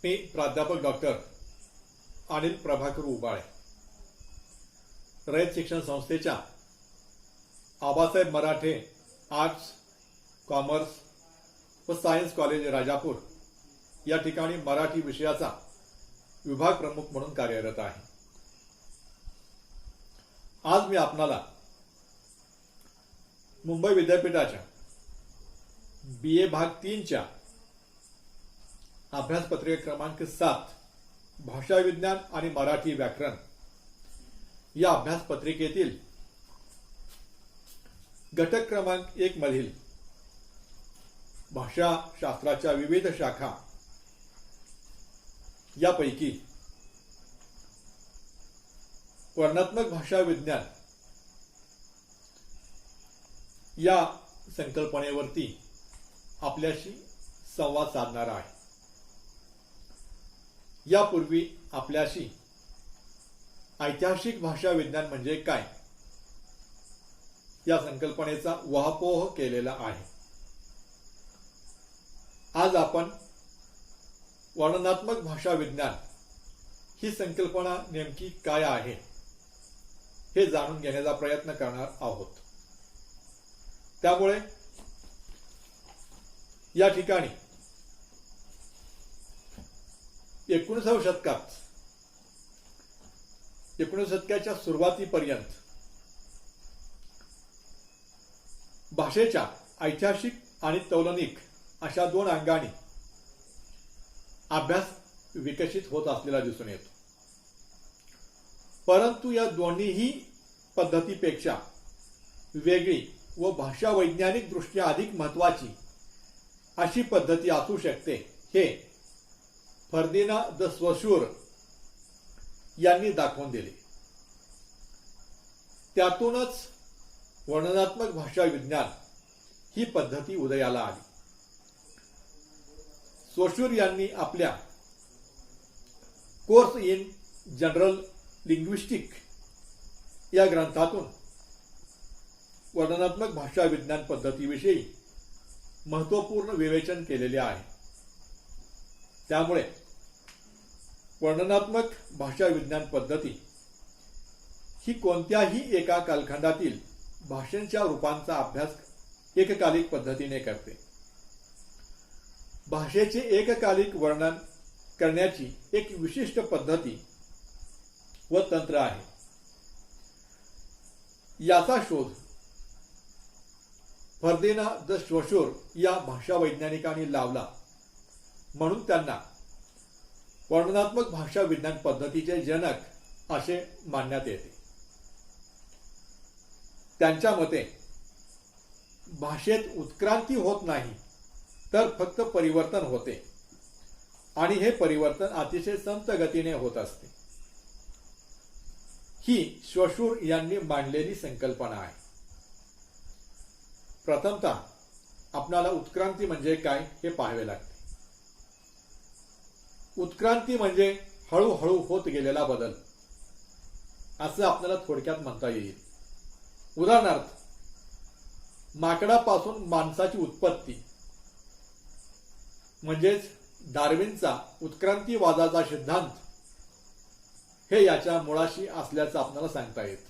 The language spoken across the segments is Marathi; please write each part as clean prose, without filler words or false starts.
मी प्राध्यापक डॉक्टर अनिल प्रभाकर उबाळे, रयत शिक्षण संस्थेच्या आबासाहेब मराठे आर्ट्स, कॉमर्स व सायन्स कॉलेज राजापूर या ठिकाणी मराठी विषयाचा विभाग प्रमुख म्हणून कार्यरत आहे. आज मी आपणाला मुंबई विद्यापीठाच्या BA भाग 3च्या अभ्यासपत्रिका क्रमांक 7 भाषा विज्ञान आणि मराठी व्याकरण या अभ्यासपत्रिकेतील घटक क्रमांक 1 मधील भाषा शास्त्राच्या विविध शाखा यापैकी वर्णात्मक भाषा विज्ञान या संकल्पनेवरती आपल्याशी संवाद साधणार आहे. यापूर्वी आपल्याशी ऐतिहासिक भाषा विज्ञान म्हणजे काय या संकल्पनेचा उहापोह केलेला आहे. आज आपण वर्णनात्मक भाषा विज्ञान ही संकल्पना नेमकी काय आहे हे जाणून घेण्याचा प्रयत्न करणार आहोत. त्यामुळे या ठिकाणी 19व्या शतकात 19व्या शतकाच्या सुरुवातीपर्यंत भाषेच्या ऐतिहासिक आणि तौलनिक अशा दोन अंगांनी अभ्यास विकसित होत असलेला दिसून येतो. परंतु या दोन्हीही पद्धतीपेक्षा वेगळी व भाषा वैज्ञानिक दृष्ट्या अधिक महत्त्वाची अशी पद्धती असू शकते हे फर्दिनांद द स्वशुर यांनी दाखवून दिले. त्यातूनच वर्णनात्मक भाषा विज्ञान ही पद्धती उदयाला आली. स्वशुर यांनी आपल्या कोर्स इन जनरल लिंग्विस्टिक या ग्रंथातून वर्णनात्मक भाषा विज्ञान पद्धतीविषयी महत्त्वपूर्ण विवेचन केलेले आहे. त्यामुळे वर्णनात्मक भाषा विज्ञान पद्धती ही कोणत्याही एका कालखंडातील भाषांच्या रूपांचा अभ्यास एककालिक पद्धतीने करते. भाषेचे एककालिक वर्णन करण्याची एक विशिष्ट पद्धती व तंत्र आहे. याचा शोध फर्दिनांद द स्वशुर या भाषा वैज्ञानिकांनी लावला म्हणून त्यांना वर्णनात्मक भाषा विज्ञान पद्धतीचे जनक असे मानण्यात येते. त्यांच्या मते भाषेत उत्क्रांती होत नाही तर फक्त परिवर्तन होते आणि हे परिवर्तन अतिशय संथ गतीने होत असते. ही स्वशुर यांनी मांडलेली संकल्पना आहे. प्रथमतः आपल्याला उत्क्रांती म्हणजे काय हे पाहावे लागते. उत्क्रांती म्हणजे हळूहळू होत गेलेला बदल असं आपल्याला थोडक्यात म्हणता येईल. उदाहरणार्थ, माकडापासून माणसाची उत्पत्ती म्हणजेच डार्विनचा उत्क्रांतीवादाचा सिद्धांत हे याच्या मुळाशी असल्याचं आपल्याला सांगता येतं.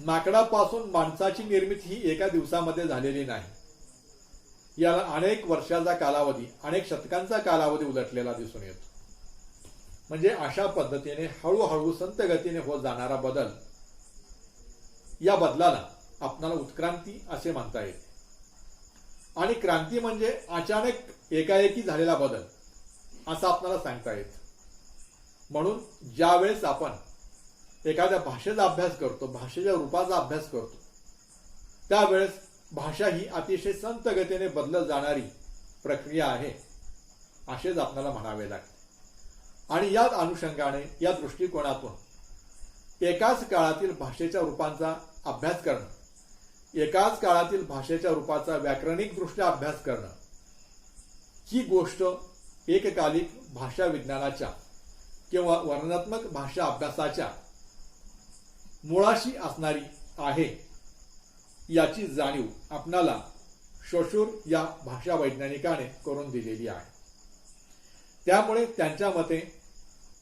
माकडापासून माणसाची निर्मिती ही एका दिवसामध्ये झालेली नाही. याला अनेक वर्षाचा कालावधी, अनेक शतकांचा कालावधी उलटलेला दिसून येतो. म्हणजे अशा पद्धतीने हळूहळू संत गतीने होत जाणारा बदल, या बदलाला आपल्याला उत्क्रांती असे म्हणता येते. आणि क्रांती म्हणजे अचानक एकाएकी झालेला बदल असं आपल्याला सांगता येतं. म्हणून ज्या वेळेस आपण एखाद्या भाषेचा अभ्यास करतो, भाषेच्या रूपाचा अभ्यास करतो, त्यावेळेस भाषा ही अतिशय संत गतीने बदलत जाणारी प्रक्रिया आहे असेच आपल्याला म्हणावे लागते. आणि याच अनुषंगाने, या दृष्टिकोनातून एकाच काळातील भाषेच्या रूपांचा अभ्यास करणं, एकाच काळातील भाषेच्या रूपाचा व्याकरणिक दृष्ट्या अभ्यास करणं ही गोष्ट एककालिक भाषा विज्ञानाच्या किंवा वर्णनात्मक भाषा अभ्यासाच्या मुळाशी असणारी आहे याची जाणीव आपणाला स्वशुर या भाषा वैज्ञानिकाने करून दिलेली आहे. त्यामुळे त्यांच्या मते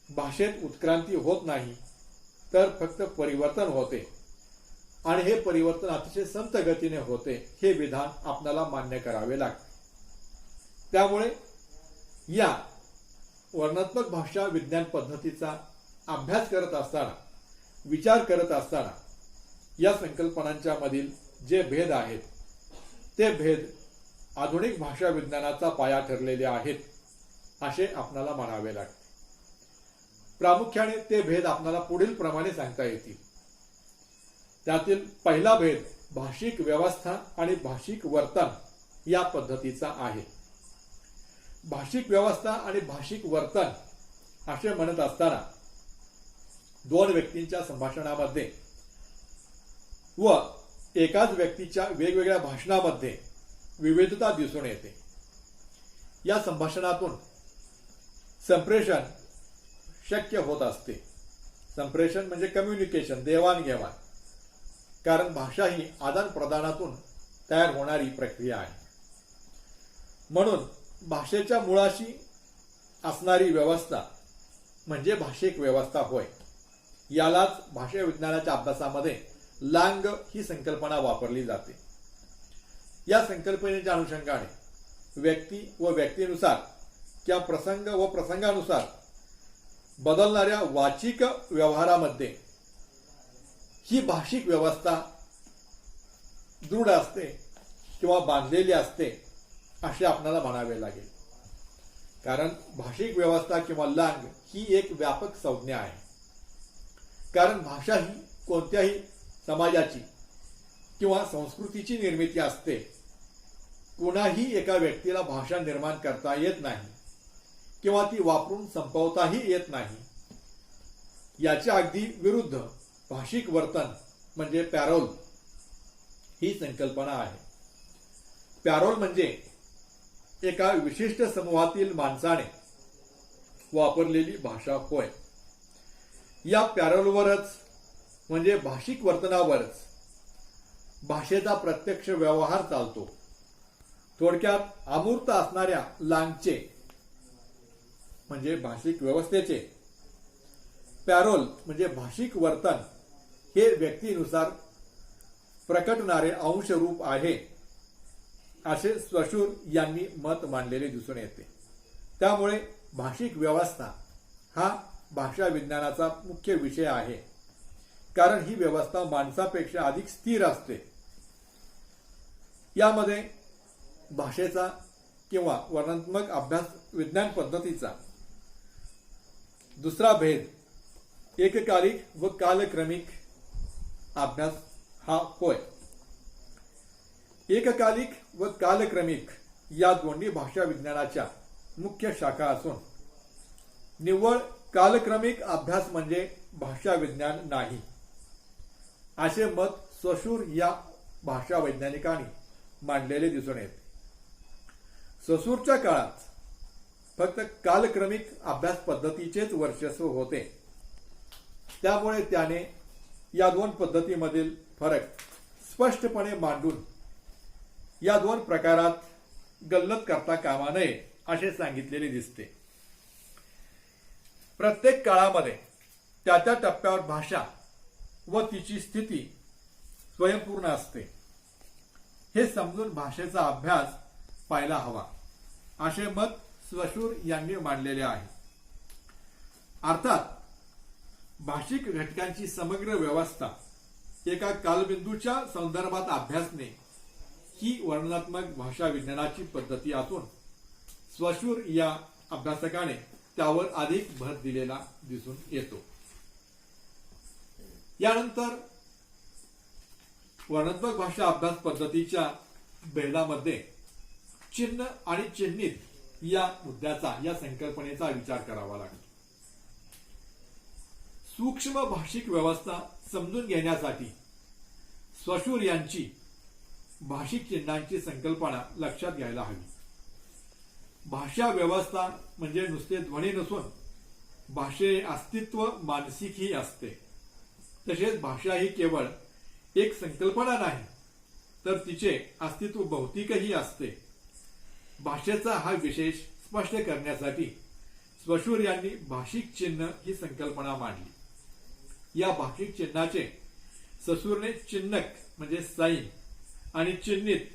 भाषेत उत्क्रांती होत नाही, तर फक्त परिवर्तन होते आणि हे परिवर्तन अतिशय संत गतीने होते, हे विधान आपल्याला मान्य करावे लागते. त्यामुळे या वर्णनात्मक भाषा विज्ञान पद्धतीचा अभ्यास करत असताना, विचार करत असताना या संकल्पनांच्या मधील जे भेद आहेत ते भेद आधुनिक भाषा विज्ञानाचा पाया ठरलेले आहेत असे आपल्याला म्हणावे लागते. प्रामुख्याने ते भेद आपल्याला पुढील प्रमाणे सांगता येतील. त्यातील पहिला भेद भाषिक व्यवस्था आणि भाषिक वर्तन या पद्धतीचा आहे. भाषिक व्यवस्था आणि भाषिक वर्तन असे म्हणत असताना दोन व्यक्तींच्या संभाषणामध्ये व एकाच व्यक्तीच्या वेगवेगळ्या भाषणामध्ये विविधता दिसून येते. या संभाषणातून संप्रेषण शक्य होत असते. संप्रेषण म्हणजे कम्युनिकेशन, देवाणघेवाण, कारण भाषा ही आदान प्रदानातून तयार होणारी प्रक्रिया आहे. म्हणून भाषेच्या मुळाशी असणारी व्यवस्था म्हणजे भाषिक व्यवस्था होय. यालाच भाषा विज्ञानाच्या अभ्यासामध्ये लांग ही संकल्पना वापरली जाते. या संकल्पनेच्या अनुषंगाने व्यक्ती व व्यक्तीनुसार किंवा प्रसंग व प्रसंगानुसार बदलणाऱ्या वाचिक व्यवहारामध्ये ही भाषिक व्यवस्था दृढ असते किंवा बांधलेली असते असे आपल्याला म्हणावे लागेल. कारण भाषिक व्यवस्था किंवा लांग ही एक व्यापक संज्ञा आहे. कारण भाषा ही कोणत्याही समाजाची किंवा संस्कृतीची निर्मिती असते. कोणाही एका व्यक्तीला भाषा निर्माण करता येत नाही किंवा ती वापरून संपवताही येत नाही. याच्या अगदी विरुद्ध भाषिक वर्तन म्हणजे पॅरोल ही संकल्पना आहे. पॅरोल म्हणजे एका विशिष्ट समूहातील माणसाने वापरलेली भाषा होय. या पॅरोलवरच म्हणजे भाषिक वर्तनावरच भाषेचा प्रत्यक्ष व्यवहार चालतो. थोडक्यात अमूर्त असणाऱ्या लांगचे म्हणजे भाषिक व्यवस्थेचे पॅरोल म्हणजे भाषिक वर्तन हे व्यक्तीनुसार प्रकटणारे अंशरूप आहे असे स्वशूर यांनी मत मांडलेले दिसून येते. त्यामुळे भाषिक व्यवस्था हा भाषा विज्ञानाचा मुख्य विषय आहे. कारण ही व्यवस्था माणसापेक्षा अधिक स्थिर असते. यामध्ये भाषेचा किंवा वर्णनात्मक अभ्यास विज्ञान पद्धतीचा दुसरा भेद एककालिक व कालक्रमिक अभ्यास हा होय. एककालिक व कालक्रमिक या दोन्ही भाषा विज्ञानाच्या मुख्य शाखा असून निव्वळ कालक्रमिक अभ्यास म्हणजे भाषा विज्ञान नाही असे मत स्वशूर या भाषा वैज्ञानिकांनी मांडलेले दिसून येते. स्वशूरच्या काळात फक्त कालक्रमिक अभ्यास पद्धतीचेच वर्चस्व होते. त्यामुळे त्याने या दोन पद्धतीमधील फरक स्पष्टपणे मांडून या दोन प्रकारात गल्लत करता कामा नये असे सांगितलेले दिसते. प्रत्येक काळामध्ये त्या त्या टप्प्यावर भाषा व तिची स्थिती स्वयंपूर्ण असते. हे समजून भाषेचा अभ्यास पाहायला हवा असे मत स्वशूर यांनी मांडलेले आहे. अर्थात भाषिक घटकांची समग्र व्यवस्था एका कालबिंदूच्या संदर्भात अभ्यासणे ही वर्णनात्मक भाषा विज्ञानाची पद्धती असून स्वशूर या अभ्यासकाने त्यावर अधिक भर दिलेला दिसून येतो. यानंतर वर्णनात्मक भाषा अभ्यास पद्धतीच्या भेदामध्ये चिन्ह आणि चिन्हित या मुद्द्याचा, या संकल्पनेचा विचार करावा लागतो. सूक्ष्म भाषिक व्यवस्था समजून घेण्यासाठी स्वशूर यांची भाषिक चिन्हांची संकल्पना लक्षात घ्यायला हवी. भाषा व्यवस्था म्हणजे नुसते ध्वनी नसून भाषे अस्तित्व मानसिकही असते. तसेच भाषा ही केवळ एक संकल्पना नाही तर तिचे अस्तित्व भौतिकही असते. भाषेचा हा विशेष स्पष्ट करण्यासाठी स्वशूर यांनी भाषिक चिन्ह ही संकल्पना मांडली। या भाषिक चिन्हाचे ससूरने चिन्हक म्हणजे साईन आणि चिन्हित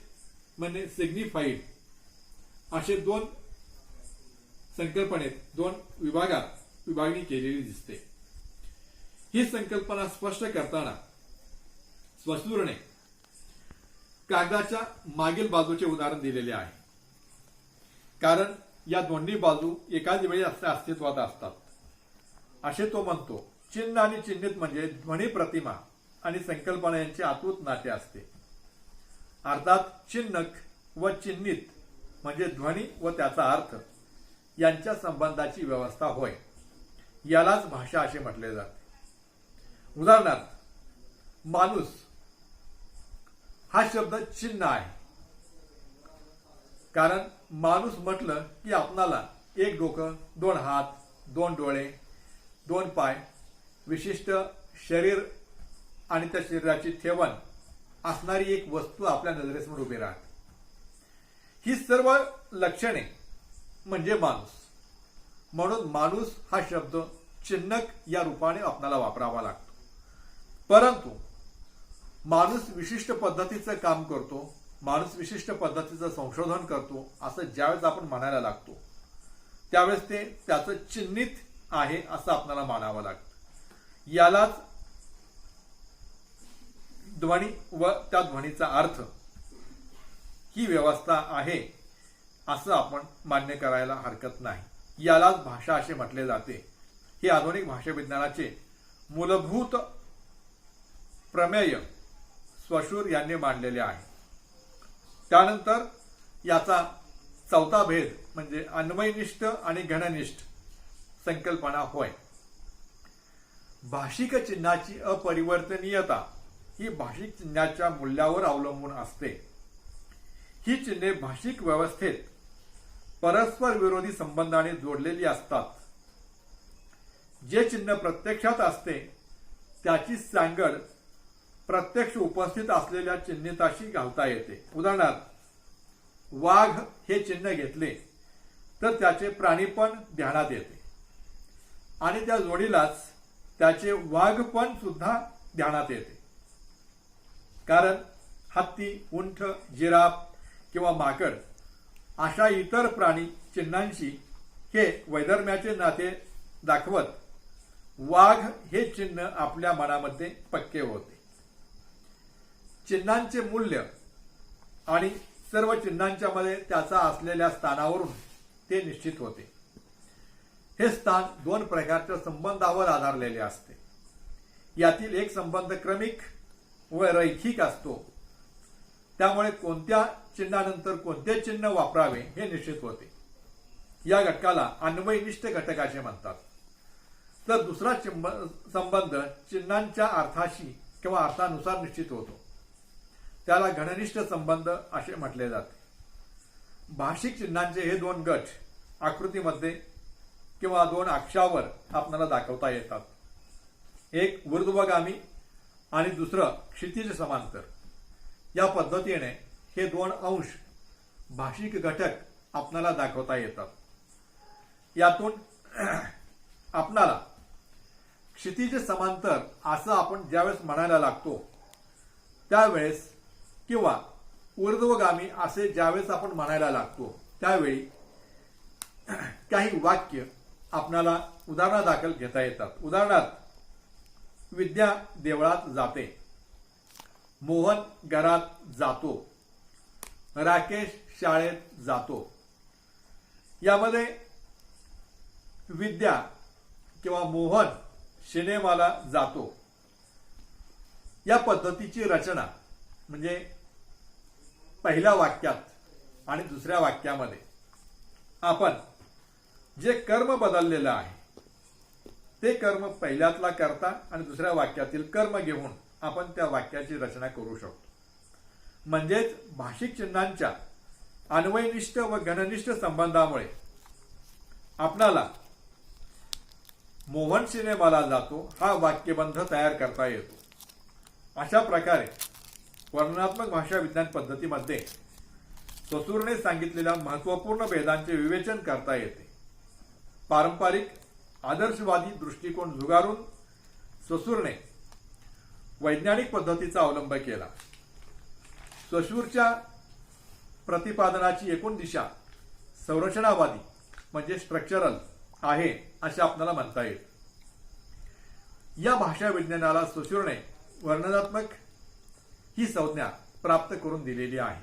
म्हणजे सिग्निफाईड असे दोन संकल्पनेत दोन विभागात विभागणी केलेली दिसते। ही संकल्पना स्पष्ट करताना स्वशूरने कागदाच्या मागील बाजूचे उदाहरण दिलेले आहे, कारण या दोन्ही बाजू एकाच वेळी अस्तित्वात असतात असे तो म्हणतो। चिन्ह आणि चिन्हित म्हणजे ध्वनी प्रतिमा आणि संकल्पना यांचे अतूट नाते असते। अर्थात चिन्हक व चिन्हित म्हणजे ध्वनी व त्याचा अर्थ यांच्या संबंधाची व्यवस्था होय। यालाच भाषा असे म्हटले जाते। उदाहरणार्थ माणूस हा शब्द चिन्ह आहे, कारण माणूस म्हटलं की आपणाला एक डोकं, दोन हात, दोन डोळे, दोन पाय, विशिष्ट शरीर आणि त्या शरीराची ठेवण असणारी एक वस्तू आपल्या नजरेसमोर उभी राहते। ही सर्व लक्षणे म्हणजे माणूस। म्हणून माणूस हा शब्द चिन्हक या रूपाने आपल्याला वापरावा लागतो। परंतु माणूस विशिष्ट पद्धतीचं काम करतो, माणूस विशिष्ट पद्धतीचं संशोधन करतो असं ज्यावेळेस आपण म्हणायला लागतो त्यावेळेस ते त्याचं चिन्हित आहे असं आपल्याला मानावं लागतं। यालाच ध्वनी व त्या ध्वनीचा अर्थ ही व्यवस्था आहे असं आपण मान्य करायला हरकत नाही। यालाच भाषा असे म्हटले जाते। हे आधुनिक भाषा विज्ञानाचे मूलभूत प्रमेय स्वशूर यांनी मांडलेले आहे। त्यानंतर याचा चौथा भेद म्हणजे अन्वयनिष्ठ आणि घननिष्ठ संकल्पना होय। भाषिक चिन्हाची अपरिवर्तनीयता ही भाषिक चिन्हाच्या मूल्यावर अवलंबून असते। ही चिन्हे भाषिक व्यवस्थेत परस्पर विरोधी संबंधाने जोडलेली असतात। जे चिन्ह प्रत्यक्षात असते त्याची सांगड प्रत्यक्ष उपस्थित असलेल्या चिन्हिताशी घालता येते। उदाहरणार्थ वाघ हे चिन्ह घेतले तर त्याचे प्राणीपण ध्यानात येते आणि त्या जोडीलाच त्याचे वाघपण सुद्धा ध्यानात येते, कारण हत्ती, उंट, जिराफ किंवा माकड अशा इतर प्राणी चिन्हांशी हे वैधर्म्याचे नाते दाखवत वाघ हे चिन्ह आपल्या मनामध्ये पक्के होते। चिन्हांचे मूल्य आणि सर्व चिन्हांच्या मध्ये त्याचा असलेल्या स्थानावरून ते निश्चित होते। हे स्थान दोन प्रकारच्या संबंधावर आधारलेले असते। यातील एक संबंध क्रमिक व रैखिक असतो, त्यामुळे कोणत्या चिन्हानंतर कोणते चिन्ह वापरावे हे निश्चित होते। या घटकाला अन्वयनिष्ठ घटक असे म्हणतात। तर दुसरा संबंध चिन्हांच्या अर्थाशी किंवा अर्थानुसार निश्चित होतो, त्याला घननिष्ठ संबंध असे म्हटले जाते। भाषिक चिन्हांचे हे दोन गट आकृतीमध्ये किंवा दोन अक्षावर आपल्याला दाखवता येतात। एक ऊर्ध्वगामी आणि दुसरं क्षितिज समांतर। या पद्धतीने हे दोन अंश भाषिक घटक आपल्याला दाखवता येतात। यातून आपल्याला क्षितिज समांतर असं आपण ज्यावेळेस म्हणायला लागतो त्यावेळेस किंवा ऊर्ध्वगामी असे ज्यावेळेस आपण म्हणायला लागतो त्यावेळी काही वाक्य आपल्याला उदाहरणादाखल घेता येतात। उदाहरणार्थ विद्या देवळात जाते, मोहन घरात जातो, राकेश शाळेत जातो। यामध्ये विद्या किंवा मोहन सिनेमाला जातो या पद्धतीची रचना म्हणजे पहिल्या वाक्यात आणि दुसऱ्या वाक्यामध्ये आपण जे कर्म बदललेलं आहे ते कर्म पहिल्यातला करता आणि दुसऱ्या वाक्यातील कर्म घेऊन आपण त्या वाक्याची रचना करू शकतो। म्हणजेच भाषिक चिन्हांच्या अन्वयनिष्ठ व घननिष्ठ संबंधामुळे आपल्याला मोहन सिनेमाला जातो हा वाक्यबंध तयार करता येतो। अशा प्रकारे वर्णनात्मक भाषा विज्ञान पद्धतीमध्ये स्वशूरने सांगितलेल्या महत्त्वपूर्ण भेदांचे विवेचन करता येते। पारंपरिक आदर्शवादी दृष्टिकोन झुगारून स्वशूरने वैज्ञानिक पद्धतीचा अवलंब केला. स्वशूरच्या प्रतिपादनाची एकूण दिशा संरचनावादी म्हणजे स्ट्रक्चरल आहे असे आपल्याला म्हणता येईल. या भाषा विज्ञानाला स्वशूरने वर्णनात्मक ही संज्ञा प्राप्त करून दिलेली आहे.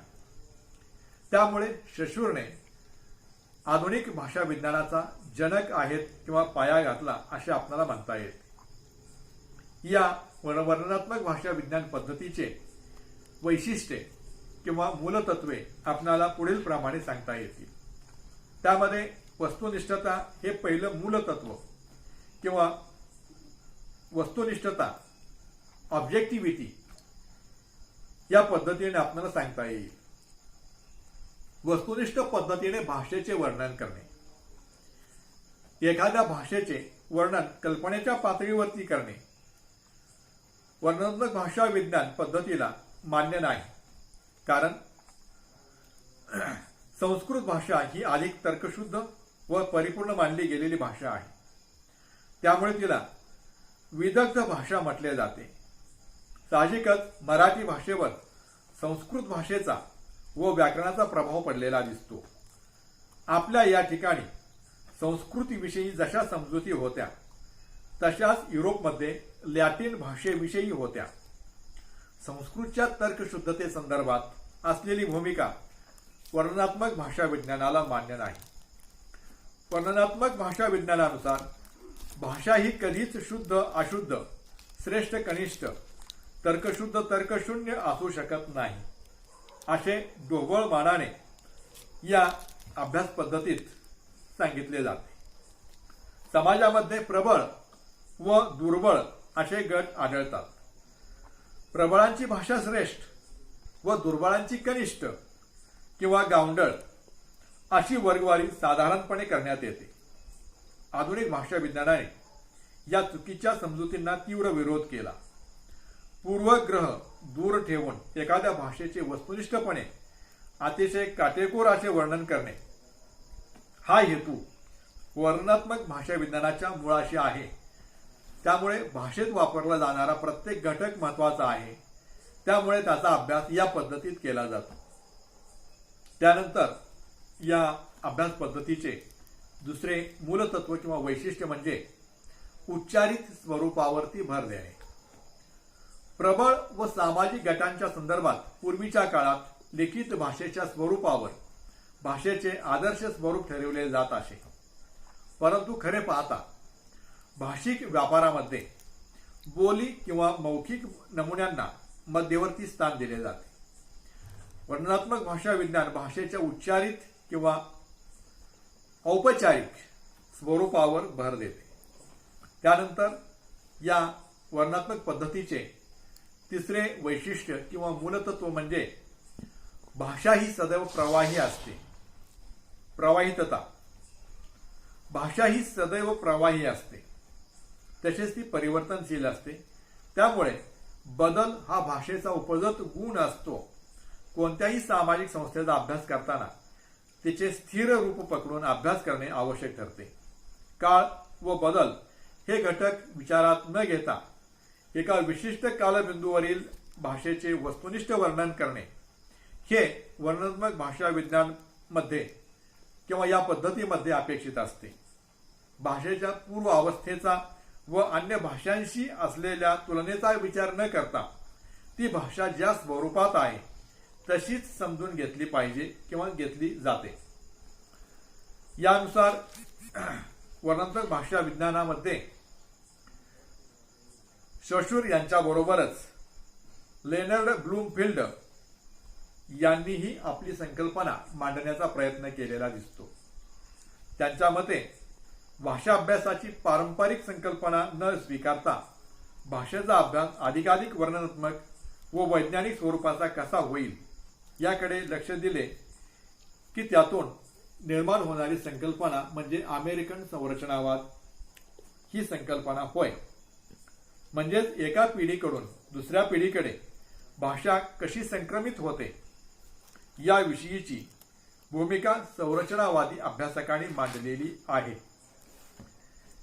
त्यामुळे स्वशूरने आधुनिक भाषा विज्ञानाचा जनक आहेत किंवा पाया घातला असे आपल्याला म्हणता येईल. या वर्णनात्मक भाषा विज्ञान पद्धतीचे वैशिष्ट्ये किंवा मूलतत्वे आपल्याला पुढील प्रमाणे सांगता येतील. त्यामध्ये वस्तुनिष्ठता हे पहिलं मूलतत्व किंवा वस्तुनिष्ठता ऑब्जेक्टिव्हिटी या पद्धतीने आपल्याला सांगता येईल. वस्तुनिष्ठ पद्धतीने भाषेचे वर्णन करणे. एखाद्या भाषेचे वर्णन कल्पनेच्या पातळीवरती करणे वर्णनात्मक भाषा विज्ञान पद्धतीला मान्य नाही. कारण संस्कृत भाषा ही अधिक तर्कशुद्ध व परिपूर्ण मानली गेलेली भाषा आहे. त्यामुळे तिला विदग्ध भाषा म्हटले जाते. साहजिकच मराठी भाषेवर संस्कृत भाषेचा व व्याकरणाचा प्रभाव पडलेला दिसतो. आपल्या या ठिकाणी संस्कृतीविषयी जशा समजुती होत्या तशाच युरोपमध्ये लॅटिन भाषेविषयी होत्या. संस्कृतच्या तर्कशुद्धतेसंदर्भात असलेली भूमिका वर्णनात्मक भाषा विज्ञानाला मान्य नाही. वर्णनात्मक भाषा विज्ञानानुसार भाषा ही कधीच शुद्ध अशुद्ध, श्रेष्ठ कनिष्ठ, तर्कशुद्ध तर्कशून्य असू शकत नाही असे ढोबळमानाने या अभ्यास पद्धतीत सांगितले जाते. समाजामध्ये प्रबळ व दुर्बळ असे गट आढळतात. प्रबळांची भाषा श्रेष्ठ व दुर्बळांची कनिष्ठ किंवा गावंढळ अशी वर्गवारी साधारणपणे करण्यात येते. आधुनिक भाषा विज्ञानाने या चुकीच्या समजुतींना तीव्र विरोध केला. पूर्वग्रह दूर ठेवून एखाद्या भाषेचे वस्तुनिष्ठपणे अतिशय काटेकोर असे वर्णन करणे हा हेतू वर्णनात्मक भाषा विज्ञानाच्या मुळाशी आहे. त्यामुळे भाषेत वापरला जाणारा प्रत्येक घटक महत्त्वाचा आहे. त्यामुळे त्याचा अभ्यास या पद्धतीत केला जातो. त्यानंतर या अभ्यास पद्धतीचे दुसरे मूलतत्व किंवा वैशिष्ट्य म्हणजे उच्चारित स्वरूपावरती भर देणे. प्रबळ व सामाजिक गटांच्या संदर्भात पूर्वीच्या काळात लिखित भाषेच्या स्वरूपावर भाषेचे आदर्श स्वरूप ठरवले जात असे. परंतु खरे पाहता भाषिक व्यापारामध्ये बोली किंवा मौखिक नमुन्यांना मध्यवर्ती स्थान दिले जाते. वर्णनात्मक भाषा विज्ञान भाषेच्या उच्चारित किंवा औपचारिक स्वरूपावर भर देते. त्यानंतर या वर्णनात्मक पद्धतीचे तिसरे वैशिष्ट्य किंवा मूलतत्व म्हणजे भाषा ही सदैव प्रवाही असते. प्रवाहितता. भाषा ही सदैव प्रवाही असते, तसेच ती परिवर्तनशील असते. त्यामुळे बदल हा भाषेचा उपजत गुण असतो. कोणत्याही सामाजिक संस्थेचा अभ्यास करताना तिचे स्थिर रूप पकडून अभ्यास करणे आवश्यक ठरते. काळ व बदल हे घटक विचारात न घेता एका विशिष्ट कालबिंदूवरील भाषेचे वस्तुनिष्ठ वर्णन करणे हे वर्णनात्मक भाषा विज्ञान मध्ये किंवा या पद्धतीमध्ये अपेक्षित असते. भाषेच्या पूर्व अवस्थेचा व अन्य भाषांशी असलेल्या तुलनेचा विचार न करता ती भाषा ज्या स्वरूपात आहे तशीच समजून घेतली पाहिजे किंवा घेतली जाते. यानुसार वर्णनात्मक भाषा विज्ञानामध्ये शोशूर यांच्याबरोबरच लेनर्ड ब्लूमफिल्ड यांनीही आपली संकल्पना मांडण्याचा प्रयत्न केलेला दिसतो. त्यांच्या मते भाषा अभ्यासाची पारंपरिक संकल्पना न स्वीकारता भाषेचा अभ्यास अधिकाधिक वर्णनात्मक व वैज्ञानिक स्वरूपाचा कसा होईल याकडे लक्ष दिले की त्यातून निर्माण होणारी संकल्पना म्हणजे अमेरिकन संरचनावाद ही संकल्पना होय. म्हणजेच एका पिढीकडून दुसऱ्या पिढीकडे भाषा कशी संक्रमित होते याविषयीची भूमिका संरचनावादी अभ्यासकांनी मांडलेली आहे.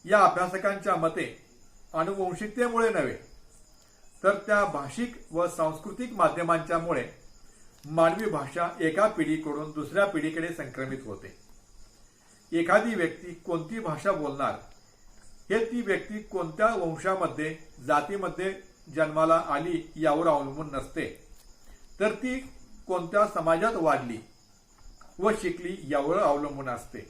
या अभ्यासकांच्या मते आनुवंशिकतेमुळे नव्हे तर त्या भाषिक व सांस्कृतिक माध्यमांच्यामुळे मानवी भाषा एका पिढीकडून दुसऱ्या पिढीकडे संक्रमित होते. एखादी व्यक्ती कोणती भाषा बोलणार हे ती व्यक्ती कोणत्या वंशामध्ये जातीमध्ये जन्माला आली यावर अवलंबून नसते, तर ती कोणत्या समाजात वाढली व शिकली यावर अवलंबून असते.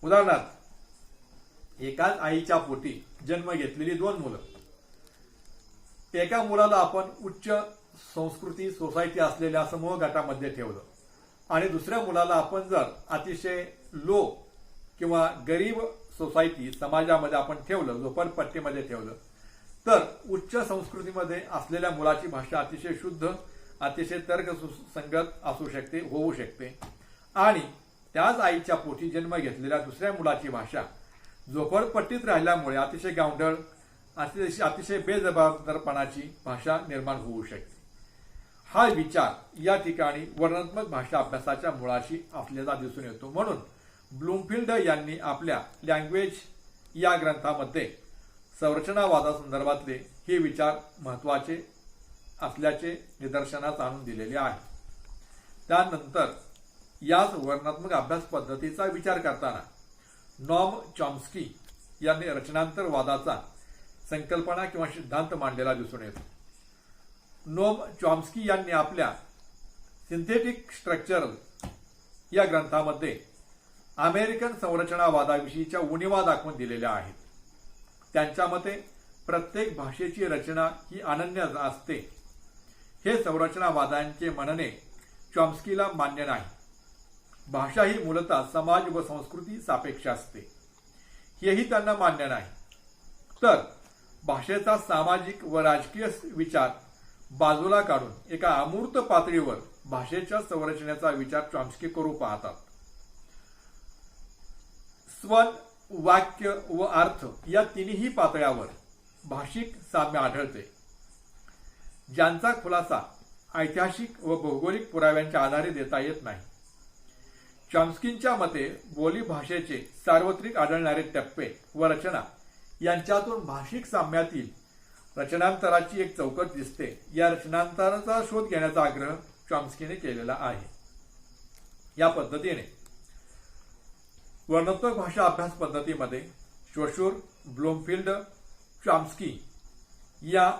उदाहरणार्थ, एकाच आईच्या पोटी जन्म घेतलेली 2 मुलं, एका मुलाला आपण उच्च संस्कृती सोसायटी असलेल्या समूह गटामध्ये ठेवलं आणि दुसऱ्या मुलाला आपण जर अतिशय लो किंवा गरीब सोसायटी समाजामध्ये आपण ठेवलं, झोपडपट्टीमध्ये ठेवलं, तर उच्च संस्कृतीमध्ये असलेल्या मुलाची भाषा अतिशय शुद्ध, अतिशय तर्कसंगत असू शकते, होऊ शकते. आणि त्याच आईच्या पोटी जन्म घेतलेल्या दुसऱ्या मुलाची भाषा झोपडपट्टीत राहिल्यामुळे अतिशय गावंढळ, अतिशय बेजबाबदारपणाची भाषा निर्माण होऊ शकते. हा विचार या ठिकाणी वर्णनात्मक भाषा अभ्यासाच्या मुळाशी आपल्याला दिसून येतो. म्हणून ब्लूमफिल्ड यांनी आपल्या लँग्वेज या ग्रंथामध्ये संरचनावादासंदर्भातले हे विचार महत्त्वाचे असल्याचे निदर्शनास आणून दिलेले आहे. त्यानंतर याच वर्णनात्मक अभ्यास पद्धतीचा विचार करताना नॉम चॉम्स्की यांनी रचनांतरवादाचा संकल्पना किंवा सिद्धांत मांडलेला दिसून येतो. नोम चॉम्स्की यांनी आपल्या सिंथेटिक स्ट्रक्चर या ग्रंथामध्ये अमेरिकन संरचनावादाविषयीच्या उणीवा दाखवून दिलेल्या आहेत. त्यांच्या मते प्रत्येक भाषेची रचना ही अनन्य असते. हे संरचनावादांचे म्हणणे चॉम्स्कीला मान्य नाही. भाषा ही मूलतः समाज व संस्कृती सापेक्ष असते, हेही त्यांना मान्य नाही. तर भाषेचा सामाजिक व राजकीय विचार बाजूला काढून एका अमूर्त पातळीवर भाषेच्या संरचनेचा विचार चॉम्स्की करू पाहतात. स्वन, वाक्य व अर्थ या तिन्ही पातळ्यावर भाषिक साम्य आढळते, ज्यांचा खुलासा ऐतिहासिक व भौगोलिक पुराव्यांच्या आधारे देता येत नाही. चॉम्स्कींच्या मते बोली भाषेचे सार्वत्रिक आढळणारे टप्पे व रचना यांच्यातून भाषिक साम्यातील रचनांतराची एक चौकट दिसते. या रचनांतराचा शोध घेण्याचा आग्रह चॉम्स्कीने केलेला आहे. या पद्धतीने वर्णनात्मक भाषा अभ्यास पद्धतीमध्ये श्वशूर, ब्लूमफिल्ड, चॉम्स्की या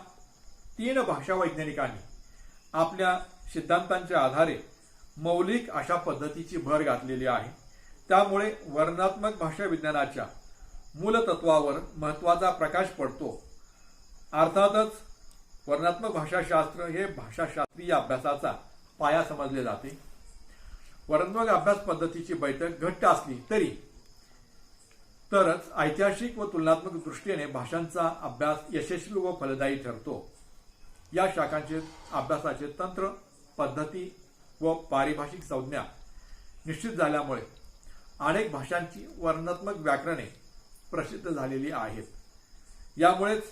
3 भाषा वैज्ञानिकांनी आपल्या सिद्धांतांच्या आधारे मौलिक अशा पद्धतीची भर घातलेली आहे. त्यामुळे वर्णनात्मक भाषा विज्ञानाच्या मूलतत्वावर महत्त्वाचा प्रकाश पडतो. अर्थातच वर्णनात्मक भाषाशास्त्र हे भाषाशास्त्रीय अभ्यासाचा पाया समजले जाते. वर्णनात्मक अभ्यास पद्धतीची बैठक घट्ट असली तरच ऐतिहासिक व तुलनात्मक दृष्टीने भाषांचा अभ्यास यशस्वी व फलदायी ठरतो. या शाखांचे अभ्यासाचे तंत्र, पद्धती व पारिभाषिक संज्ञा निश्चित झाल्यामुळे अनेक भाषांची वर्णनात्मक व्याकरणे प्रसिद्ध झालेली आहेत. यामुळेच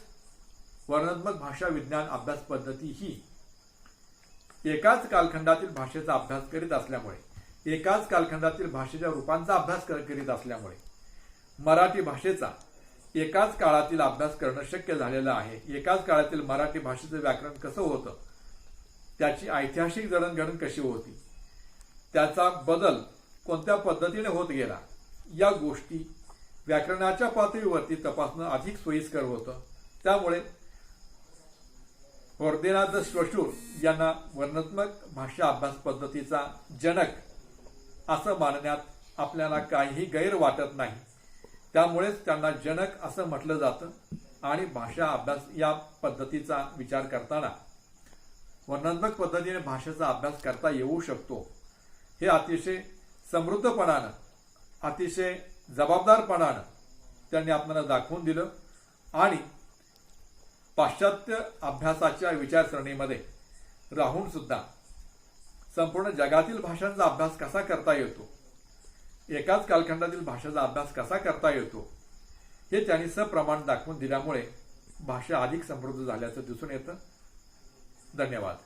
वर्णनात्मक भाषा विज्ञान अभ्यास पद्धती ही एकाच कालखंडातील भाषेचा अभ्यास करीत असल्यामुळे, एकाच कालखंडातील भाषेच्या रूपांचा अभ्यास करीत असल्यामुळे मराठी भाषेचा एकाच काळातील अभ्यास करणं शक्य झालेलं आहे. एकाच काळातील मराठी भाषेचं व्याकरण कसं होतं, त्याची ऐतिहासिक जडणघडण कशी होती, त्याचा बदल कोणत्या पद्धतीने होत गेला, या गोष्टी व्याकरणाच्या पातळीवरती तपासणं अधिक सोयीस्कर होतं. त्यामुळे वर्देनाथ श्वशूर यांना वर्णनात्मक भाषा अभ्यास पद्धतीचा जनक असं मानण्यात आपल्याला काहीही गैर वाटत नाही. त्यामुळेच त्यांना जनक असं म्हटलं जातं. आणि भाषा अभ्यास या पद्धतीचा विचार करताना वर्णनात्मक पद्धतीने भाषेचा अभ्यास करता येऊ शकतो, हे अतिशय समृद्धपणानं, अतिशय जबाबदारपणानं त्यांनी आपल्याला दाखवून दिलं. आणि पाश्चात्य अभ्यासाच्या विचारसरणीमध्ये राहून सुद्धा संपूर्ण जगातील भाषांचा अभ्यास कसा करता येतो, एकाच कालखंडातील भाषेचा अभ्यास कसा करता येतो, हे त्यांनी सप्रमाण दाखवून दिल्यामुळे भाषा अधिक समृद्ध झाल्याचं दिसून येतं. धन्यवाद.